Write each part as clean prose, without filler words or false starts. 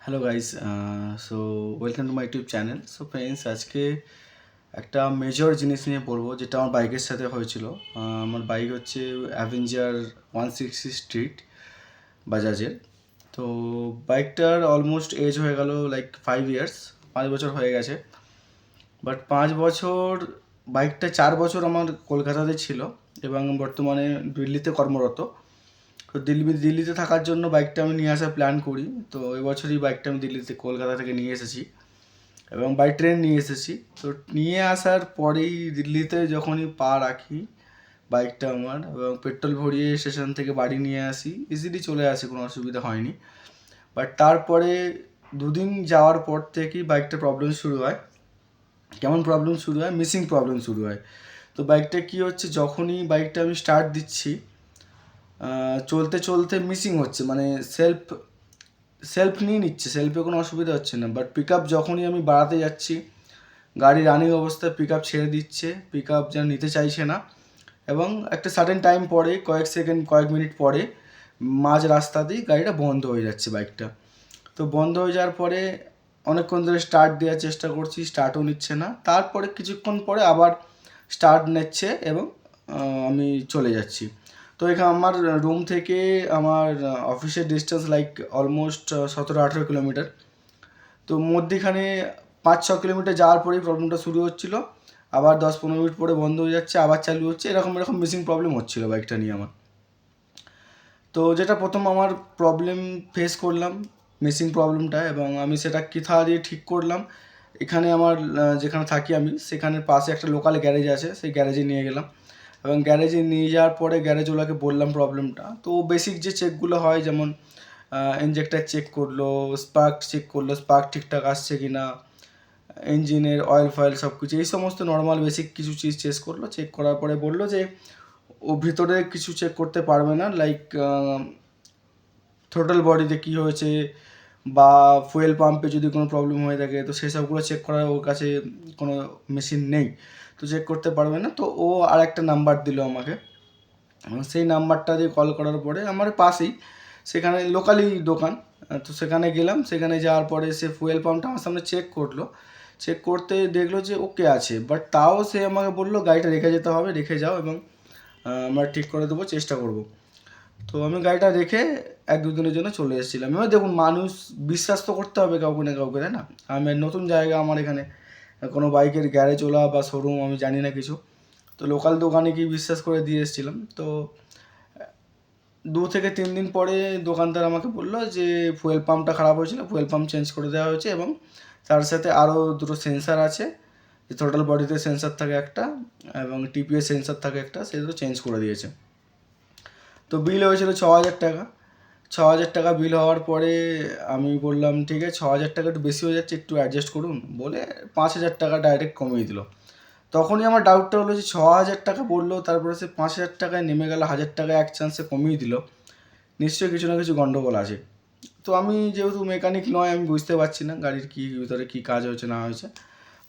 Hello guys, so welcome to my YouTube channel. So friends, আজকে একটা major জিনিস নিয়ে বলবো যেটা আমার বাইকের সাথে হয়েছিল। আমার বাইক হচ্ছে অ্যাভেঞ্জার 160 স্ট্রিট বাজাজের। তো বাইকটার অলমোস্ট এজ হয়ে গেল লাইক 5 ইয়ার্স, 5 বছর হয়ে গেছে। বাট 5 বছর, বাইকটা 4 বছর আমার কলকাতাতে ছিল এবং বর্তমানে দিল্লিতে কর্মরত। তো দিল্লিতে থাকার জন্য বাইকটা আমি নিয়ে আসার প্ল্যান করি। তো এবছরই বাইকটা আমি কলকাতা থেকে নিয়ে এসেছি এবং বাই ট্রেন নিয়ে এসেছি। তো নিয়ে আসার পরেই দিল্লিতে যখনই পা রাখি বাইকটা আমার, এবং পেট্রোল ভরিয়ে স্টেশন থেকে বাড়ি নিয়ে আসি, ইজিলি চলে আসি, কোনো অসুবিধা হয়নি। বাট তারপরে দুদিন যাওয়ার পর থেকেই বাইকটা প্রবলেম শুরু হয়। কেমন প্রবলেম শুরু হয়? মিসিং প্রবলেম শুরু হয়। তো বাইকটা কী হচ্ছে, যখনই বাইকটা আমি স্টার্ট দিচ্ছি চলতে চলতে মিসিং হচ্ছে, মানে সেলফ সেলফ নিয়ে নিচ্ছে, সেলফে কোনো অসুবিধা হচ্ছে না। বাট পিক আপ যখনই আমি বাড়াতে যাচ্ছি, গাড়ি রানিং অবস্থায় পিক আপ ছেড়ে দিচ্ছে, পিক আপ যেন নিতে চাইছে না। এবং একটা সার্টেন টাইম পরে, কয়েক মিনিট পরে মাঝ রাস্তাতেই গাড়িটা বন্ধ হয়ে যাচ্ছে বাইকটা। তো বন্ধ হয়ে যাওয়ার পরে অনেকক্ষণ ধরে স্টার্ট দেওয়ার চেষ্টা করছি, স্টার্টও নিচ্ছে না। তারপরে কিছুক্ষণ পরে আবার স্টার্ট নিচ্ছে এবং আমি চলে যাচ্ছি। তো এখানে আমার রুম থেকে আমার অফিসের ডিস্টেন্স লাইক অলমোস্ট 17-18 কিলোমিটার। তো মধ্যেখানে 5-6 কিলোমিটার যাওয়ার পরেই প্রবলেমটা শুরু হচ্ছিল, আবার 10-15 মিনিট পরে বন্ধ হয়ে যাচ্ছে, আবার চালু হচ্ছে, এরকম মিসিং প্রবলেম হচ্ছিলো বাইকটা নিয়ে আমার। তো যেটা প্রথম আমার প্রবলেম ফেস করলাম, মিসিং প্রবলেমটা, এবং আমি সেটা কোথা দিয়ে ঠিক করলাম, এখানে আমার যেখানে থাকি আমি সেখানের পাশে একটা লোকাল গ্যারেজ আছে, সেই গ্যারেজে নিয়ে গেলাম। এবং গ্যারেজে নিয়ে যাওয়ার পরে গ্যারেজওয়ালাকে বললাম প্রবলেমটা। তো বেসিক যে চেকগুলো হয়, যেমন ইঞ্জেক্টার চেক করলো, স্পার্ক চেক করলো, স্পার্ক ঠিকঠাক আসছে কি না, ইঞ্জিনের অয়েল ফয়েল সব কিছু, এই সমস্ত নর্মাল বেসিক কিছু চিজ চেক করলো। চেক করার পরে বললো যে ও ভিতরে কিছু চেক করতে পারবে না, লাইক টোটাল বডিতে কী হয়েছে বা ফুয়েল পাম্পে যদি কোনো প্রবলেম হয়ে থাকে, তো সেসবগুলো চেক করার ওর কাছে কোনো মেশিন নেই, তো চেক করতে পারবে না। তো ও আর একটা নাম্বার দিল আমাকে, সেই নাম্বারটা দিয়ে কল করার পরে আমার পাশেই সেখানে লোকালি দোকান, তো সেখানে গেলাম। সেখানে যাওয়ার পরে সে ফুয়েল পাম্পটা আমার সামনে চেক করলো। চেক করতে দেখলো যে ওকে আছে, বাট তাও সে আমাকে বললো গাড়িটা রেখে যেতে হবে, রেখে যাও এবং আমরা ঠিক করে দেবো, চেষ্টা করব। তো আমি গাড়িটা রেখে 1-2 দিনের জন্য চলে এসেছিলাম। এবার দেখুন, মানুষ বিশ্বাস তো করতে হবে কাউকে না কাউকে, তাই না? আমি নতুন জায়গা, আমার এখানে কোনো বাইকের গ্যারেজওয়ালা বা শোরুম আমি জানি না কিছু। তো লোকাল দোকানে গিয়ে বিশ্বাস করে দিয়ে এসেছিলাম। তো 2 থেকে 3 দিন পরে দোকানদার আমাকে বললো যে ফুয়েল পাম্পটা খারাপ হয়েছিল, ফুয়েল পাম্প চেঞ্জ করে দেওয়া হয়েছে, এবং তার সাথে আরও দুটো সেন্সার আছে, যে টোটাল বডিতে সেন্সার থাকে একটা এবং টিপিএস সেন্সার থাকে একটা, সেই দুটো চেঞ্জ করে দিয়েছে। তো বিল হয়েছিল 6,000 টাকা। 6,000 টাকা বিল হওয়ার পরে আমি বললাম ঠিক আছে, 6,000 টাকা একটু বেশি হয়ে যাচ্ছে, একটু অ্যাডজাস্ট করুন, বলে 5,000 টাকা ডাইরেক্ট কমিয়ে দিল। তখনই আমার ডাউটটা হলো যে 6,000 টাকা বললো, তারপরে সে 5,000 টাকায় নেমে গেল, 1,000 টাকা এক চান্সে কমিয়ে দিল, নিশ্চয়ই কিছু না কিছু গণ্ডগোল আছে। তো আমি যেহেতু মেকানিক নয়, আমি বুঝতে পারছি না গাড়ির কী ভিতরে কী কাজ হয়েছে না হয়েছে।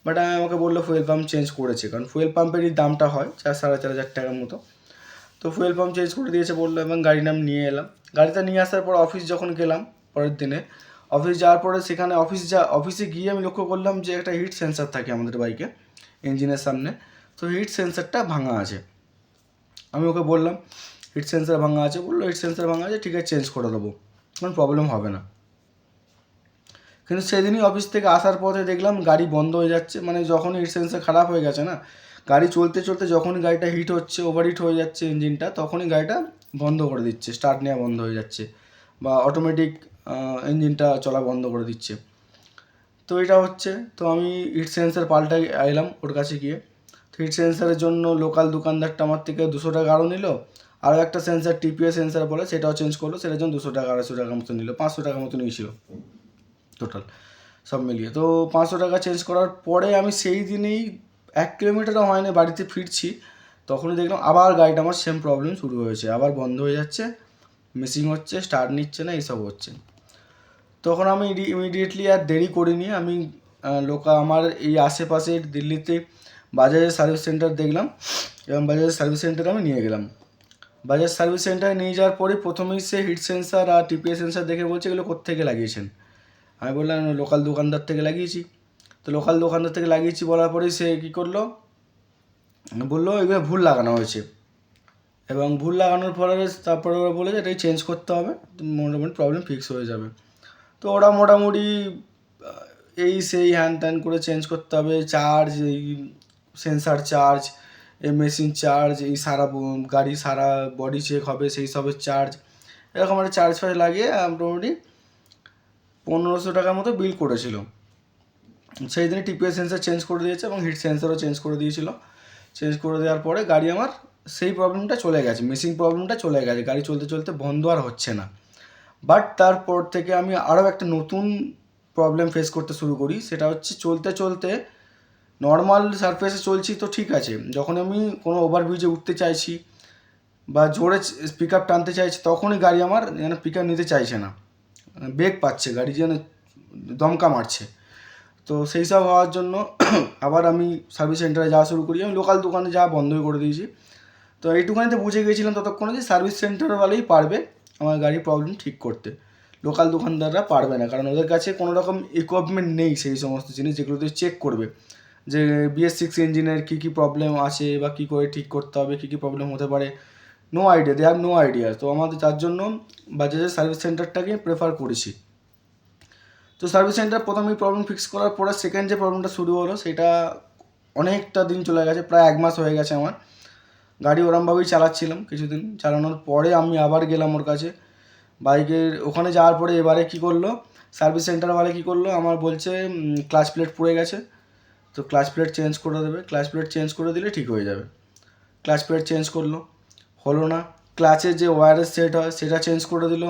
বাট আমাকে বললো ফুয়েল পাম্প চেঞ্জ করেছে, কারণ ফুয়েল পাম্পেরই দামটা হয় 4-4,500 টাকার মতো। তো ফুয়েল পাম্প চেঞ্জ করে দিয়েছে বললো, এবং গাড়িটা আমি নিয়ে এলাম। গাড়িটা নিয়ে আসার পর অফিস যখন গেলাম পরের দিনে, অফিস যাওয়ার পরে সেখানে অফিসে গিয়ে আমি লক্ষ্য করলাম যে একটা হিট সেন্সার থাকে আমাদের বাইকে ইঞ্জিনের সামনে। তো হিট সেন্সারটা ভাঙা আছে। আমি ওকে বললাম হিট সেন্সার ভাঙা আছে, বললো হিট সেন্সার ভাঙা আছে, ঠিক আছে চেঞ্জ করে দেবো, কোনো প্রবলেম হবে না। কিন্তু সেদিনই অফিস থেকে আসার পথে দেখলাম গাড়ি বন্ধ হয়ে যাচ্ছে, মানে যখন হিট সেন্সার খারাপ হয়ে গেছে না, গাড়ি চলতে চলতে যখনই গাড়িটা হিট হচ্ছে, ওভারহিট হয়ে যাচ্ছে ইঞ্জিনটা, তখনই গাড়িটা বন্ধ করে দিচ্ছে, স্টার্ট নেওয়া বন্ধ হয়ে যাচ্ছে, বা অটোমেটিক ইঞ্জিনটা চলা বন্ধ করে দিচ্ছে। তো এটা হচ্ছে, তো আমি হিট সেন্সার পাল্টাই এলাম ওর কাছে গিয়ে। তো হিট সেন্সারের জন্য লোকাল দোকানদারটা আমার থেকে 200 টাকা আরও নিল। আরও একটা সেন্সার টিপিএস সেন্সার বলে, সেটাও চেঞ্জ করলো, সেটার জন্য 200 টাকা 250 টাকা মতো নিল, 500 টাকা মতো নিয়েছিল টোটাল সব মিলিয়ে। তো 500 টাকা চেঞ্জ করার পরে আমি সেই দিনেই 1 কিলোমিটারও হয়নি বাড়িতে ফিরছি, তখনই দেখলাম আবার গাড়িটা আমার সেম প্রবলেম শুরু হয়েছে, আবার বন্ধ হয়ে যাচ্ছে, মিসিং হচ্ছে, স্টার্ট নিচ্ছে না, এইসব হচ্ছে। তখন আমি ইমিডিয়েটলি আর দেরি করিনি, আমি আমার এই আশেপাশের দিল্লিতে বাজাজের সার্ভিস সেন্টার দেখলাম, এবং বাজাজের সার্ভিস সেন্টারে আমি নিয়ে গেলাম। বাজাজ সার্ভিস সেন্টারে নিয়ে যাওয়ার পরে প্রথমেই সে হিট সেন্সার আর টিপিএস সেন্সার দেখে বলছে এগুলো কোত্থেকে লাগিয়েছেন। আমি বললাম লোকাল দোকানদার থেকে লাগিয়েছি। তো লোকাল দোকানদার থেকে লাগিয়েছি বলার পরেই সে কী করলো, বললো এগুলো ভুল লাগানো হয়েছে, এবং ভুল লাগানোর পরে তারপরে ওরা বলে যে এটাই চেঞ্জ করতে হবে, মোটামুটি প্রবলেম ফিক্স হয়ে যাবে। তো ওরা মোটামুটি এই সেই হ্যান ত্যান করে চেঞ্জ করতে হবে, চার্জ, এই সেন্সার চার্জ, এই মেশিন চার্জ, এই সারা গাড়ি সারা বডি চেক হবে সেই সবের চার্জ, এরকম একটা চার্জ ফার্জ লাগিয়ে মোটামুটি 1500 টাকার মতো বিল করেছিল। সেই দিনে টিপিএস সেন্সার চেঞ্জ করে দিয়েছে এবং হিট সেন্সারও চেঞ্জ করে দিয়েছিল। চেঞ্জ করে দেওয়ার পরে গাড়ি আমার সেই প্রবলেমটা চলে গেছে, মিসিং প্রবলেমটা চলে গেছে, গাড়ি চলতে চলতে বন্ধ আর হচ্ছে না। বাট তারপর থেকে আমি আরও একটা নতুন প্রবলেম ফেস করতে শুরু করি, সেটা হচ্ছে চলতে চলতে নর্মাল সারফেসে চলছি তো ঠিক আছে, যখন আমি কোনো ওভারব্রিজে উঠতে চাইছি বা জোরে পিক আপ টানতে চাইছি তখনই গাড়ি আমার যেন পিক আপ নিতে চাইছে না, ব্রেক পাচ্ছে, গাড়ি যেন দমকা মারছে। তো সেই সব হওয়ার জন্য আবার আমি সার্ভিস সেন্টারে যাওয়া শুরু করি। আমি লোকাল দোকানে যাওয়া বন্ধই করে দিয়েছি। তো এইটুখানিতে বুঝে গিয়েছিলাম ততক্ষণে যে সার্ভিস সেন্টারওয়ালাই পারবে আমার গাড়ির প্রবলেম ঠিক করতে, লোকাল দোকানদাররা পারবে না, কারণ ওদের কাছে কোনো রকম ইকুইপমেন্ট নেই সেই সমস্ত জিনিস যেগুলোতে চেক করবে যে BS6 ইঞ্জিনের কী কী প্রবলেম আছে বা কী করে ঠিক করতে হবে, কী কী প্রবলেম হতে পারে। No idea, they have no idea. তো আমাদের তার জন্য বাজাজের সার্ভিস সেন্টারটাকে প্রেফার করেছি। তো সার্ভিস সেন্টার প্রথমেই প্রবলেম ফিক্স করার পরে সেকেন্ড যে প্রবলেমটা শুরু হলো সেটা অনেকটা দিন চলে গেছে, প্রায় 1 মাস হয়ে গেছে আমার গাড়ি ওরমভাবেই চালাচ্ছিলাম। কিছুদিন চালানোর পরে আমি আবার গেলাম ওর কাছে বাইকের ওখানে যাওয়ার পরে এবারে কী করলো, সার্ভিস সেন্টারওয়ালা কী করলো, আমার বলছে ক্লাচ প্লেট পুড়ে গেছে, তো ক্লাচ প্লেট চেঞ্জ করে দেবে, ক্লাচ প্লেট চেঞ্জ করে দিলে ঠিক হয়ে যাবে। ক্লাচ প্লেট চেঞ্জ করলো, হলো না। ক্লাচের যে ওয়্যারের সেট হয় সেটা চেঞ্জ করে দিল,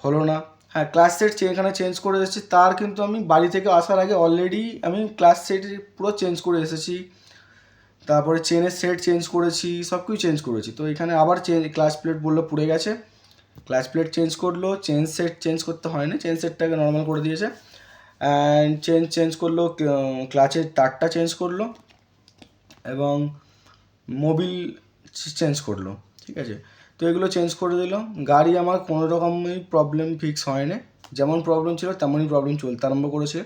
হলো না। হ্যাঁ, ক্লাচ সেট এখানে চেঞ্জ করে এসেছি, তার কিন্তু আমি বাড়ি থেকে আসার আগে অলরেডি আমি ক্লাচ সেট পুরো চেঞ্জ করে এসেছি, তারপরে চেনের সেট চেঞ্জ করেছি, সব কিছু চেঞ্জ করেছি। তো এখানে আবার ক্লাচ প্লেট বললো পুড়ে গেছে, ক্লাচ প্লেট চেঞ্জ করলো, চেন সেট চেঞ্জ করতে হয়নি, চেন সেটটাকে নর্মাল করে দিয়েছে, অ্যান্ড চেঞ্জ করলো, ক্লাচের তারটা চেঞ্জ করলো এবং মোবিল চেঞ্জ করলো, ঠিক আছে। তো এগুলো চেঞ্জ করে দিল, গাড়ি আমার কোনো রকমই প্রবলেম ফিক্স হয়নি, যেমন প্রবলেম ছিল তেমনই প্রবলেম চলতে আরম্ভ করেছে।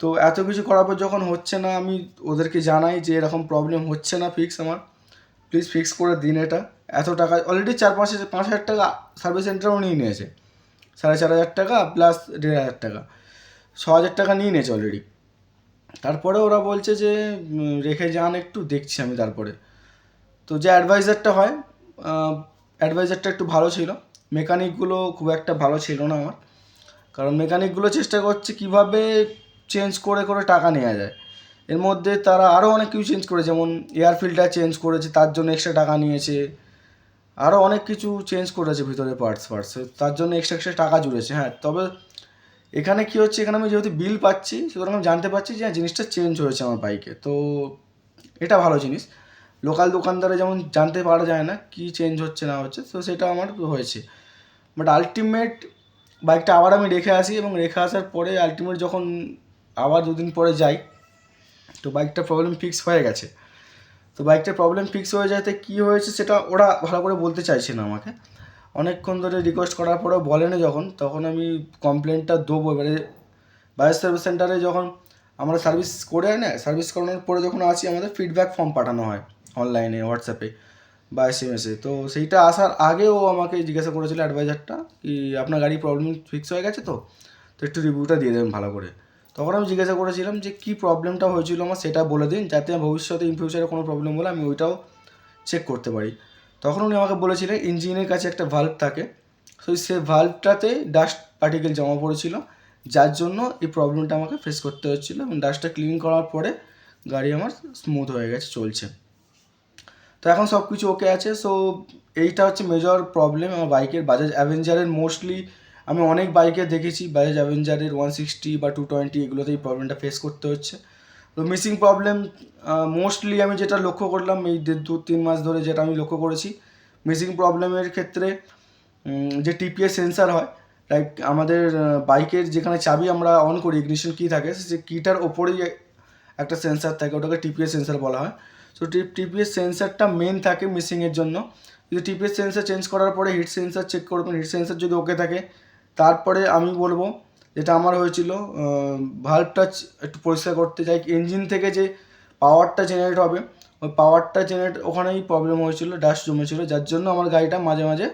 তো এত কিছু করার পর যখন হচ্ছে না, আমি ওদেরকে জানাই যে এরকম প্রবলেম হচ্ছে না ফিক্স আমার, প্লিজ ফিক্স করে দিন এটা। এত টাকা অলরেডি 5,000 টাকা সার্ভিস সেন্টারও নিয়ে নিয়েছে, 4,500 টাকা প্লাস 1,500 টাকা, 6,000 টাকা নিয়ে নিয়েছে অলরেডি। তারপরে ওরা বলছে যে রেখে যান একটু, দেখছি আমি তারপরে। তো যে অ্যাডভাইজারটা হয়, অ্যাডভাইজারটা একটু ভালো ছিল, মেকানিকগুলো খুব একটা ভালো ছিল না আমার, কারণ মেকানিকগুলো চেষ্টা করছে কীভাবে চেঞ্জ করে করে টাকা নেওয়া যায়। এর মধ্যে তারা আরও অনেক কিছু চেঞ্জ করে, যেমন এয়ার ফিল্টার চেঞ্জ করেছে, তার জন্য এক্সট্রা টাকা নিয়েছে, আরও অনেক কিছু চেঞ্জ করেছে ভিতরে পার্টস তার জন্য এক্সট্রা টাকা জুড়েছে। হ্যাঁ, তবে এখানে কী হচ্ছে, এখানে আমি যেহেতু বিল পাচ্ছি সুতরাং আমি জানতে পারছি যে জিনিসটা চেঞ্জ হয়েছে আমার বাইকে, তো এটা ভালো জিনিস। লোকাল দোকানদারে যেমন জানতে পারা যায় না কী চেঞ্জ হচ্ছে না হচ্ছে, তো সেটা আমার হয়েছে। বাট আলটিমেট বাইকটা আবার আমি রেখে আসি, এবং রেখে আসার পরে আলটিমেট যখন আবার 2 দিন পরে যাই, তো বাইকটার প্রবলেম ফিক্স হয়ে গেছে। তো বাইকটার প্রবলেম ফিক্স হয়ে যাতে কী হয়েছে সেটা ওরা ভালো করে বলতে চাইছে না আমাকে, অনেকক্ষণ ধরে রিকোয়েস্ট করার পরেও বলেনি যখন, তখন আমি কমপ্লেনটা দেবো। এবারে বাজাজ সার্ভিস সেন্টারে যখন আমরা সার্ভিস করে না, সার্ভিস করানোর পরে যখন আসি আমাদের ফিডব্যাক ফর্ম পাঠানো হয় অনলাইনে, হোয়াটসঅ্যাপে বা SMS-এ। তো সেইটা আসার আগেও আমাকে জিজ্ঞাসা করেছিল অ্যাডভাইজারটা কি আপনার গাড়ির প্রবলেম ফিক্স হয়ে গেছে, তো একটু রিভিউটা দিয়ে দেবেন ভালো করে। তখন আমি জিজ্ঞাসা করেছিলাম যে কী প্রবলেমটা হয়েছিল আমার সেটা বলে দিন, যাতে ভবিষ্যতে ইন ফিউচারে কোনো প্রবলেম হলে আমি ওইটাও চেক করতে পারি। তখন উনি আমাকে বলেছিলেন ইঞ্জিনের কাছে একটা ভাল্ব থাকে, সেই ভাল্বটাতে ডাস্ট পার্টিকেল জমা পড়েছিল, যার জন্য এই প্রবলেমটা আমাকে ফেস করতে হচ্ছিলো, এবং ডাস্টটা ক্লিন করার পরে গাড়ি আমার স্মুথ হয়ে গেছে, চলছে। তো এখন সব কিছু ওকে আছে। সো এইটা হচ্ছে মেজর প্রবলেম আমার বাইকের। বাজাজ অ্যাভেঞ্জারের মোস্টলি আমি অনেক বাইকে দেখেছি, বাজাজ অ্যাভেঞ্জারের 160 বা 220 এগুলোতে এই প্রবলেমটা ফেস করতে হচ্ছে। তো মিসিং প্রবলেম মোস্টলি আমি যেটা লক্ষ্য করলাম এই 2-3 মাস ধরে, যেটা আমি লক্ষ্য করেছি মিসিং প্রবলেমের ক্ষেত্রে, যে TPS সেন্সার হয়, লাইক আমাদের বাইকের যেখানে চাবি আমরা অন করি, ইগনিশন কি থাকে, সে কিটার ওপরেই একটা সেন্সার থাকে, ওটাকে TPS সেন্সার বলা হয়। সো TPS সেন্সারটা মেন থাকে মিসিংয়ের জন্য। যদি TPS সেন্সার চেঞ্জ করার পরে হিট সেন্সার চেক করবেন, হিট সেন্সার যদি ওকে থাকে তারপরে আমি বলবো যেটা আমার হয়েছিল, ভাল্বটা একটু পরিষ্কার করতে যাই, ইঞ্জিন থেকে যে পাওয়ারটা জেনারেট হবে ওই পাওয়ারটা জেনারেট ওখানেই প্রবলেম হয়েছিল, ডাস্ট জমেছিল, যার জন্য আমার গাড়িটা মাঝে মাঝে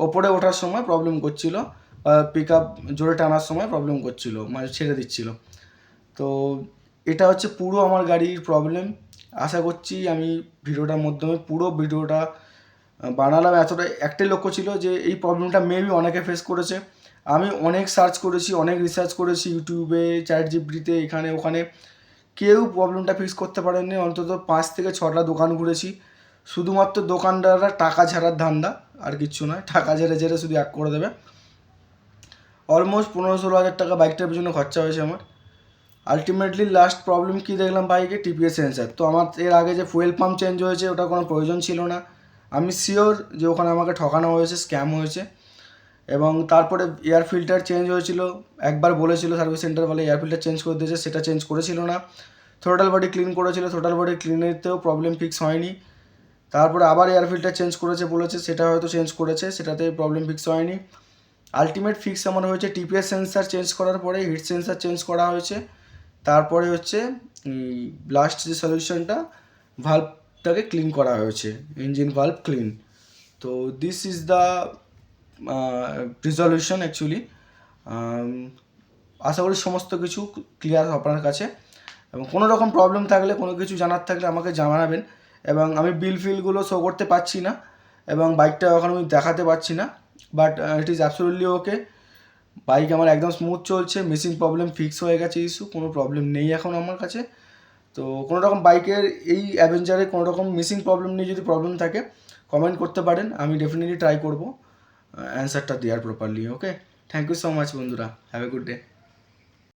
ওপরে ওঠার সময় প্রবলেম করছিল, পিক আপ জোরে টানার সময় প্রবলেম করছিল, মানে ছেড়ে দিচ্ছিল। তো এটা হচ্ছে পুরো আমার গাড়ির প্রবলেম। আশা করছি আমি ভিডিওটার মাধ্যমে পুরো ভিডিওটা বানালাম। এতটা একটাই লক্ষ্য ছিল যে এই প্রবলেমটা মেবি অনেকে ফেস করেছে। আমি অনেক সার্চ করেছি, অনেক রিসার্চ করেছি ইউটিউবে, চ্যাট জিপিটিতে, এখানে ওখানে, কেউ প্রবলেমটা ফিক্স করতে পারেনি। অন্তত 5 থেকে 6টা দোকান ঘুরেছি, শুধুমাত্র দোকানদাররা টাকা ঝাড়ার ধান্দা, আর কিচ্ছু নয়। টাকা ঝেড়ে ঝেড়ে শুধু এক করে দেবে। অলমোস্ট 15-16 হাজার টাকা বাইকটার পিছনে খরচা হয়েছে আমার। আলটিমেটলি লাস্ট প্রবলেম কী দেখলাম বাইকে, টিপিএস সেন্সার। তো আমার এর আগে যে ফুয়েল পাম্প চেঞ্জ হয়েছে ওটা কোনো প্রয়োজন ছিল না, আমি শিওর যে ওখানে আমাকে ঠকানো হয়েছে, স্ক্যাম হয়েছে। এবং তারপরে এয়ার ফিল্টার চেঞ্জ হয়েছিল, একবার বলেছিল সার্ভিস সেন্টার বলে এয়ার ফিল্টার চেঞ্জ করে দিয়েছে, সেটা চেঞ্জ করেছিল না। থ্রোটাল বডি ক্লিন করেছিল, থ্রোটাল বডি ক্লিনেতেও প্রবলেম ফিক্স হয়নি। তারপরে আবার এয়ার ফিল্টার চেঞ্জ করেছে বলেছে, সেটা হয়তো চেঞ্জ করেছে, সেটাতে প্রবলেম ফিক্স হয়নি। আলটিমেট ফিক্স আমার হয়েছে টিপিএস সেন্সার চেঞ্জ করার পরে, হিট সেন্সার চেঞ্জ করা হয়েছে। তারপরে হচ্ছে লাস্ট যে সলিউশনটা, ভাল্বটাকে ক্লিন করা হয়েছে, ইঞ্জিন ভাল্ব ক্লিন। তো this is the resolution actually. আশা করি সমস্ত কিছু ক্লিয়ার আপনার কাছে, এবং কোনো রকম প্রবলেম থাকলে, কোনো কিছু জানার থাকলে আমাকে জানাবেন। এবং আমি বিলগুলো শো করতে পারছি না, এবং বাইকটা এখন আমি দেখাতে পারছি না, but it is absolutely okay. Bike আমার একদম স্মুথ চলছে, মেশিন প্রবলেম ফিক্স হয়ে গেছে, ইস্যু কোনো প্রবলেম নেই এখন আমার কাছে। তো কোনো রকম বাইকের এই অ্যাভেঞ্জারে কোনো রকম মিসিং প্রবলেম নিয়ে যদি প্রবলেম থাকে কমেন্ট করতে পারেন, আমি ডেফিনেটলি ট্রাই করবো অ্যান্সারটা দেওয়ার properly. Okay, thank you so much বন্ধুরা, হ্যাভ এ গুড ডে।